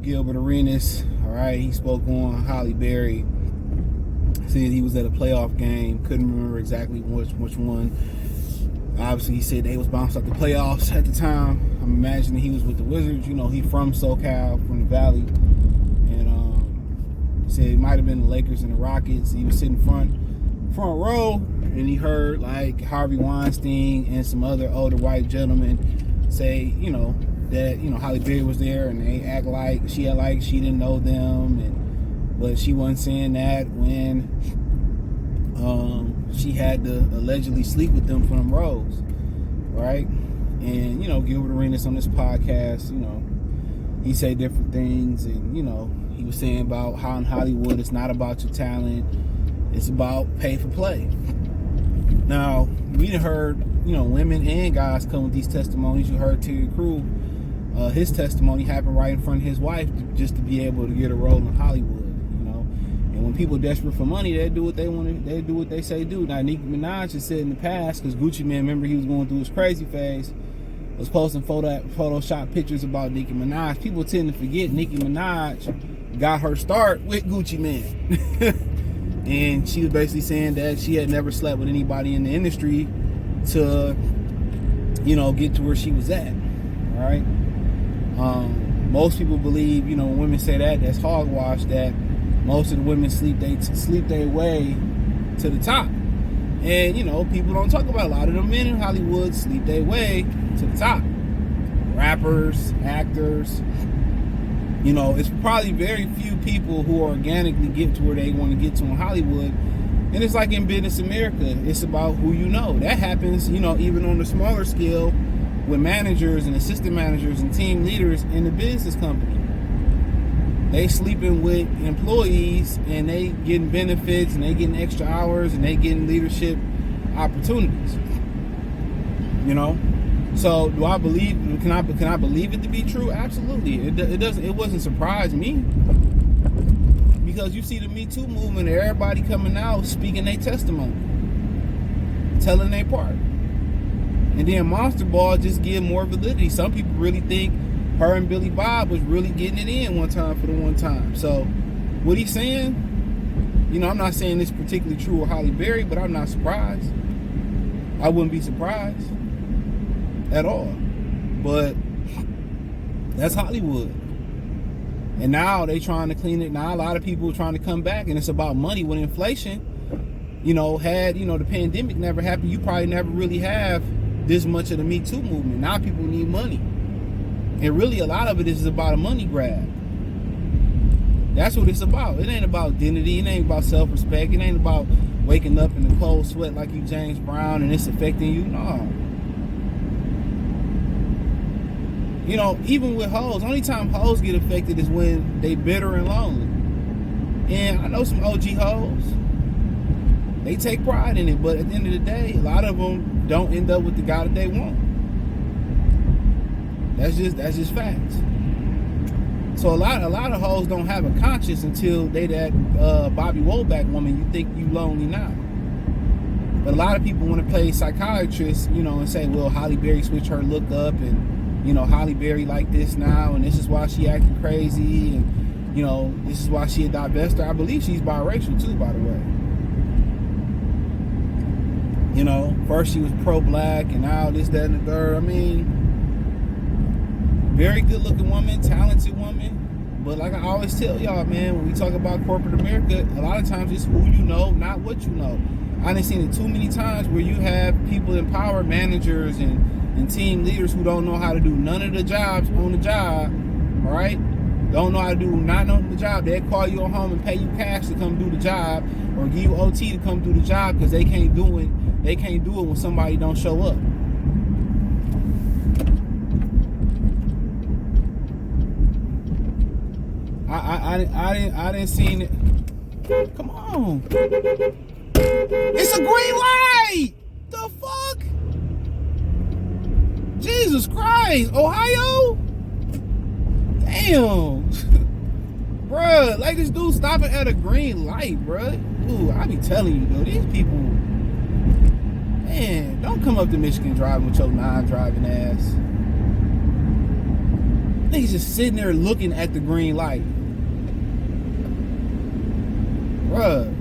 Gilbert Arenas. All right, he spoke on Halle Berry. Said he was at a playoff game. Couldn't remember exactly which one. Obviously, he said they was bounced out the playoffs at the time. I'm imagining he was with the Wizards. You know, he from SoCal, from the Valley, and said it might have been the Lakers and the Rockets. He was sitting front row, and he heard like Harvey Weinstein and some other older white gentlemen say, that Halle Berry was there, and they act like she didn't know them, but she wasn't saying that when she had to allegedly sleep with them for them roles, right? And Gilbert Arenas on this podcast, he say different things, and he was saying about how in Hollywood it's not about your talent, it's about pay for play. Now we done heard women and guys come with these testimonies. You heard Terry Crew, his testimony happened right in front of his wife just to be able to get a role in Hollywood. And when people are desperate for money, they do what they want to. They do what they say do. Now Nicki Minaj has said in the past, because Gucci Mane, remember he was going through his crazy phase, was posting Photoshop pictures about Nicki Minaj. People tend to forget Nicki Minaj got her start with Gucci Mane. And she was basically saying that she had never slept with anybody in the industry to, get to where she was at. All right. Most people believe, when women say that's hogwash, that most of the women sleep their way to the top. And, people don't talk about a lot of the men in Hollywood sleep their way to the top. Rappers, actors. It's probably very few people who organically get to where they want to get to in Hollywood. And it's like in business America, it's about who you know. That happens, even on the smaller scale with managers and assistant managers and team leaders in the business company. They sleeping with employees and they getting benefits and they getting extra hours and they getting leadership opportunities. So do I believe? Can I believe it to be true? Absolutely. It wasn't surprising me, because you see the Me Too movement, everybody coming out speaking their testimony, telling their part, and then Monster Ball just give more validity. Some people really think her and Billy Bob was really getting it in one time for the one time. So what he's saying, I'm not saying it's particularly true with Halle Berry, but I'm not surprised. I wouldn't be surprised at all. But that's Hollywood. And now they trying to clean it. Now a lot of people are trying to come back, and it's about money. When inflation, had the pandemic never happened, you probably never really have this much of the Me Too movement. Now people need money. And really a lot of it is about a money grab. That's what it's about. It ain't about dignity. It ain't about self-respect. It ain't about waking up in a cold sweat like you James Brown and it's affecting you. No. Even with hoes, only time hoes get affected is when they bitter and lonely. And I know some OG hoes. They take pride in it, but at the end of the day, a lot of them don't end up with the guy that they want. That's just facts. So a lot of hoes don't have a conscience until they that Bobby Womack woman. You think you lonely now, but a lot of people want to play psychiatrist, and say, well, Halle Berry switched her look up, and Halle Berry like this now, and this is why she acting crazy, and this is why she a divestor. I believe she's biracial too, by the way. First she was pro-black, and now this, that, and the third. I mean, very good-looking woman, talented woman. But like I always tell y'all, man, when we talk about corporate America, a lot of times it's who you know, not what you know. I done seen it too many times where you have people in power, managers and team leaders who don't know how to do none of the jobs on the job, all right? Don't know how to do not on the job. They'll call you at home and pay you cash to come do the job, or give you OT to come do the job because they can't do it. They can't do it when somebody don't show up. I didn't seen it. Come on. It's a green light. The fuck? Jesus Christ. Ohio? Damn. Bruh, like this dude stopping at a green light, bruh. Ooh, I be telling you though, these people, man, don't come up to Michigan driving with your non-driving ass. Niggas just sitting there looking at the green light. Bruh.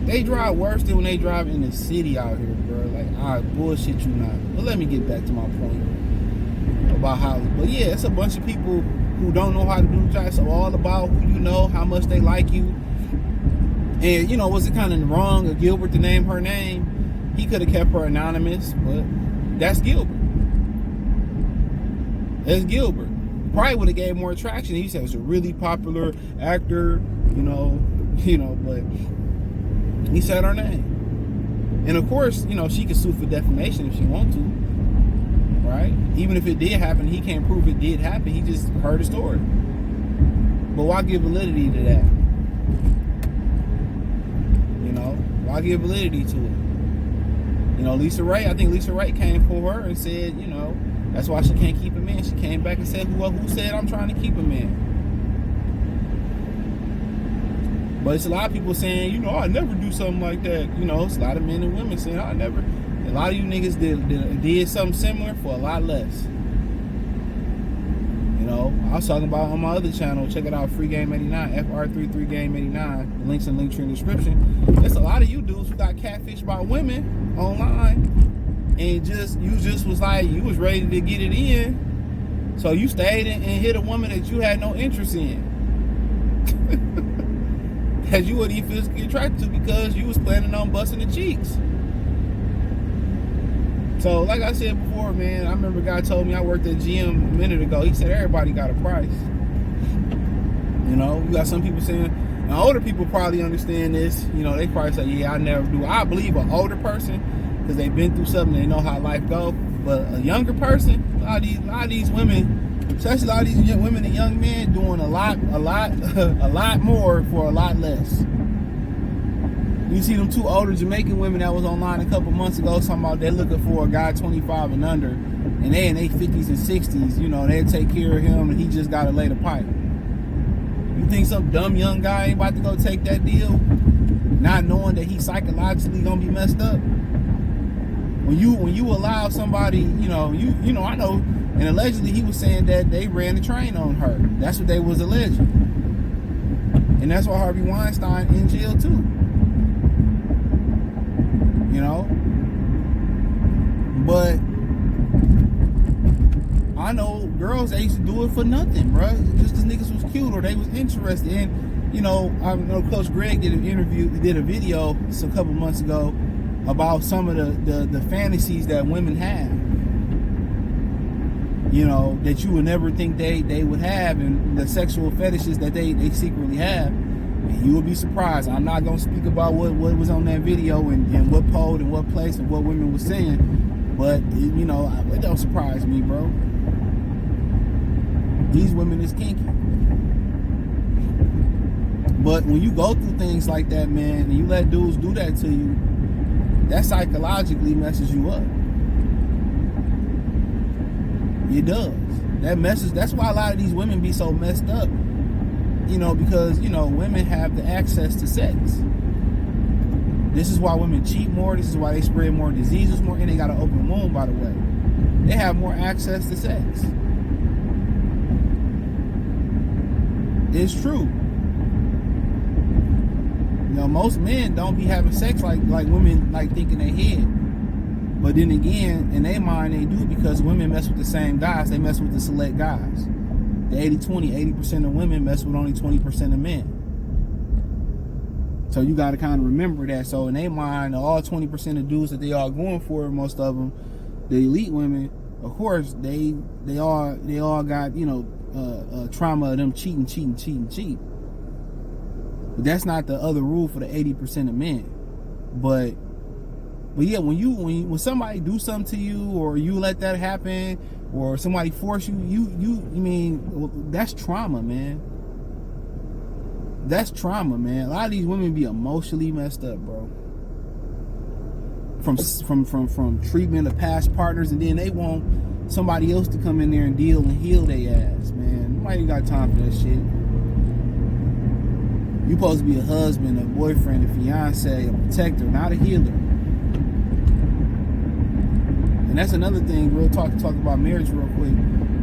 They drive worse than when they drive in the city out here, bro. Like, I bullshit you not. But let me get back to my point about Halle. But yeah, it's a bunch of people who don't know how to do the job. So all about who you know, how much they like you. And, you know, was it kind of wrong of Gilbert to name her name? He could have kept her anonymous, but that's Gilbert. That's Gilbert. Probably would have gave more attraction. He said he was a really popular actor, you know, but he said her name. And of course, you know, she could sue for defamation if she wants to, right? Even if it did happen, he can't prove it did happen. He just heard a story. But why give validity to that? You know, why give validity to it? You know, I think Lisa Ray came for her and said, you know, that's why she can't keep him in. She came back and said, who said I'm trying to keep him in? But it's a lot of people saying, you know, I never do something like that. You know, it's a lot of men and women saying, I never. A lot of you niggas did something similar for a lot less. You know, I was talking about on my other channel. Check it out, Free Game 89, FR33 Game 89. The links in the link tree in the description. There's a lot of you dudes who got catfished by women online, and you just was like, you was ready to get it in, so you stayed and hit a woman that you had no interest in. That you wouldn't even physically attracted to because you was planning on busting the cheeks. So, like I said before, man, I remember a guy told me I worked at GM a minute ago. He said everybody got a price. You know, you got some people saying, now older people probably understand this. You know, they probably say, yeah, I never do. I believe an older person because they've been through something, they know how life goes. But a younger person, a lot of these women, especially a lot of these women and young men, doing a lot more for a lot less. You see them two older Jamaican women that was online a couple months ago talking about they're looking for a guy 25 and under, and they in their 50s and 60s. You know, they'll take care of him, and he just got to lay the pipe. You think some dumb young guy ain't about to go take that deal, not knowing that he's psychologically gonna be messed up? When you allow somebody, you know, I know. And allegedly, he was saying that they ran the train on her. That's what they was alleging. And that's why Harvey Weinstein in jail too. You know? But I know girls, they used to do it for nothing, bro. Just because niggas was cute or they was interested. And, you know, I know Coach Greg did a video a couple months ago about some of the fantasies that women have. You know, that you would never think they would have, and the sexual fetishes that they secretly have. And you will be surprised. I'm not going to speak about what was on that video and what polled and what place and what women were saying, but, you know, it don't surprise me, bro. These women is kinky. But when you go through things like that, man, and you let dudes do that to you, that psychologically messes you up. It does. That's why a lot of these women be so messed up. You know, because, you know, women have the access to sex. This is why women cheat more. This is why they spread more diseases more. And they got an open womb, by the way. They have more access to sex. It's true. You know, most men don't be having sex like women like think in their head. But then again, in their mind, they do because women mess with the same guys. They mess with the select guys. The 80-20, 80% of women mess with only 20% of men. So you got to kind of remember that. So in their mind, all 20% of dudes that they are going for, most of them, the elite women, of course, they all got, you know, trauma of them cheating. But that's not the other rule for the 80% of men. But yeah, when somebody do something to you, or you let that happen, or somebody force you, that's trauma, man. That's trauma, man. A lot of these women be emotionally messed up, bro. From treatment of past partners, and then they want somebody else to come in there and deal and heal their ass, man. Nobody got time for that shit. You supposed to be a husband, a boyfriend, a fiance, a protector, not a healer. And that's another thing, real talk about marriage real quick.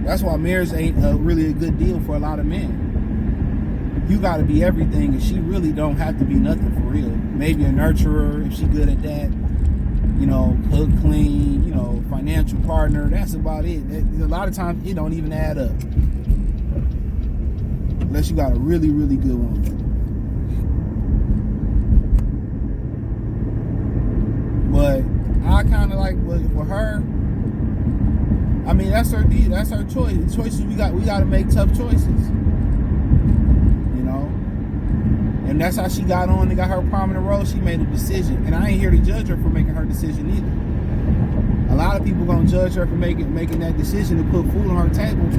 That's why marriage ain't really a good deal for a lot of men. You got to be everything, and she really don't have to be nothing for real. Maybe a nurturer if she good at that. You know, cook, clean. You know, financial partner. That's about it. A lot of times it don't even add up, unless you got a really, really good one. But I kind of like with her. I mean, that's her deal. That's her choice. The choices we got to make tough choices. You know, and that's how she got on and got her prominent role. She made a decision, and I ain't here to judge her for making her decision either. A lot of people gonna judge her for making that decision to put food on her table.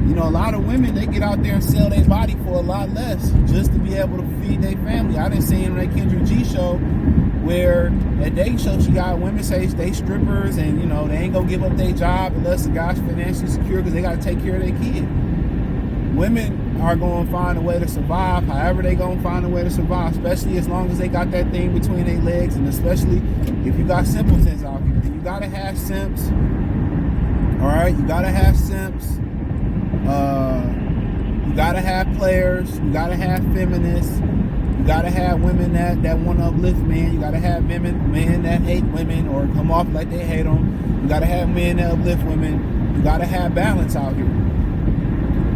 You know, a lot of women, they get out there and sell their body for a lot less just to be able to feed their family. I done seen on that Kendrick G show where at dating show she got women say they strippers and, you know, they ain't gonna give up their job unless the guy's financially secure because they gotta take care of their kid. Women are gonna find a way to survive however they gonna find a way to survive, especially as long as they got that thing between their legs, and especially if you got simpletons out here. You gotta have simps. Alright, you gotta have simps. You gotta have players. You gotta have feminists. You gotta have women that want to uplift men. You gotta have men that hate women or come off like they hate them. You gotta have men that uplift women. You gotta have balance out here.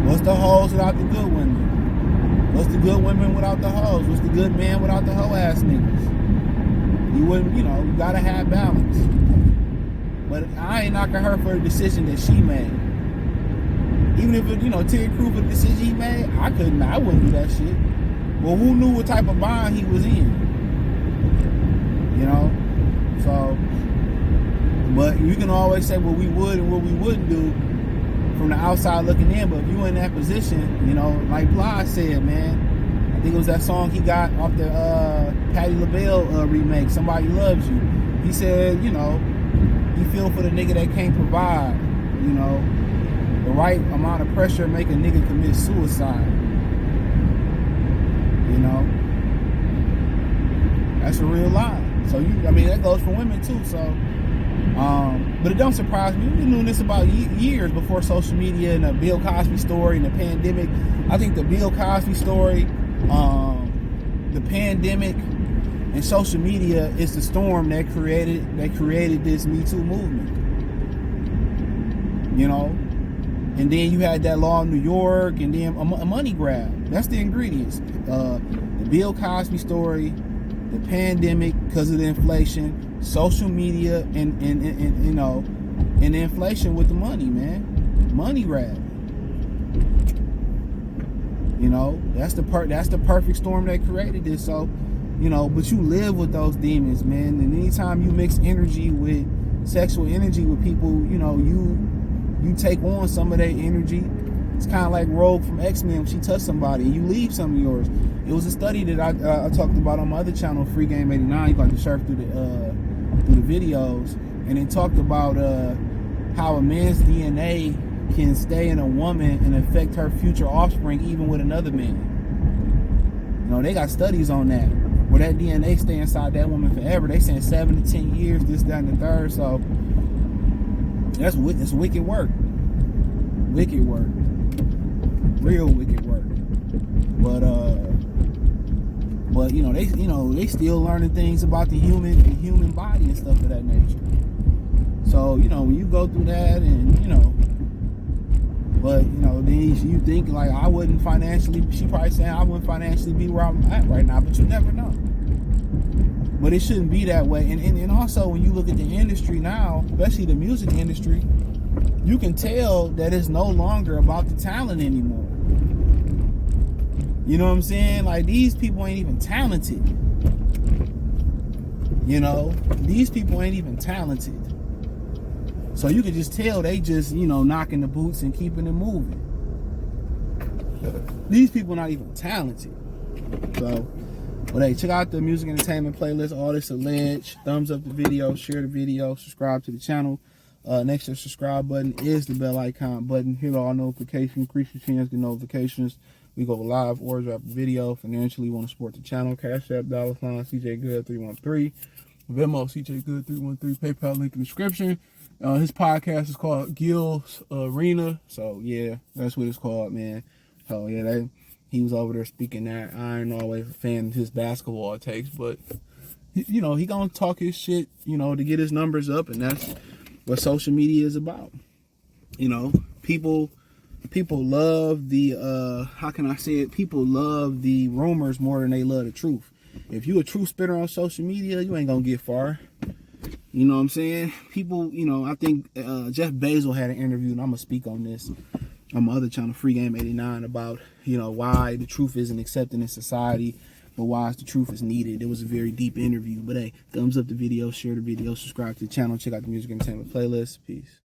What's the hoes without the good women? What's the good women without the hoes? What's the good man without the hoe ass niggas? You wouldn't, you know, you gotta have balance. But I ain't knocking her for the decision that she made. Even if it, you know, Terry Crews for the decision he made, I wouldn't do that shit. Well, who knew what type of bond he was in? You know? So, but you can always say what we would and what we wouldn't do from the outside looking in. But if you in that position, you know, like Bly said, man, I think it was that song he got off the Patti LaBelle remake, Somebody Loves You. He said, you know, you feel for the nigga that can't provide, you know. The right amount of pressure make a nigga commit suicide. You know, that's a real lie. So I mean, that goes for women too. So, but it don't surprise me. We've been doing this about years before social media and the Bill Cosby story and the pandemic. I think the Bill Cosby story, the pandemic, and social media is the storm that created this Me Too movement. You know. And then you had that law in New York, and then a money grab. That's the ingredients. The Bill Cosby story, the pandemic because of the inflation, social media, and you know, and the inflation with the money, man. Money grab. You know, that's the perfect storm that created this. So, you know, but you live with those demons, man. And anytime you mix energy with sexual energy with people, you know, you take on some of their energy. It's kind of like Rogue from X-Men when she touched somebody and you leave some of yours. It was a study that I talked about on my other channel, Free Game 89. You got to surf through the videos, and it talked about how a man's DNA can stay in a woman and affect her future offspring even with another man. You know, they got studies on that where that DNA stay inside that woman forever. They saying 7 to 10 years, this, that, and the third. So that's wicked work. Wicked work. Real wicked work. But you know, they still learning things about the human body and stuff of that nature. So, you know, when you go through that and, you know, but, you know, then you think like I wouldn't financially, she probably saying I wouldn't financially be where I'm at right now, but you never know. But it shouldn't be that way. And also when you look at the industry now, especially the music industry, you can tell that it's no longer about the talent anymore. You know what I'm saying? Like, these people ain't even talented. You know, these people ain't even talented. So you can just tell they just, you know, knocking the boots and keeping it moving. These people not even talented. So, but hey, check out the music entertainment playlist, All This Alleged. Thumbs up the video, share the video, subscribe to the channel. Next to the subscribe button is the bell icon button. Hit all notifications, increase your chance to get notifications. We go live or drop a video. Financially, want to support the channel. Cash App, $CJ Good 313. Venmo, CJ Good 313. PayPal link in the description. His podcast is called Gil's Arena. So yeah, that's what it's called, man. So yeah, he was over there speaking that. I ain't always a fan of his basketball takes, but you know, he gonna talk his shit, you know, to get his numbers up, and that's what social media is about. You know, people love the how can I say it? People love the rumors more than they love the truth. If you a truth spitter on social media, you ain't gonna get far. You know what I'm saying? People, you know, I think Jeff Bezos had an interview, and I'm gonna speak on this on my other channel, Free Game 89, about, you know, why the truth isn't accepted in society, but why the truth is needed. It was a very deep interview. But hey, thumbs up the video, share the video, subscribe to the channel, check out the music entertainment playlist. Peace.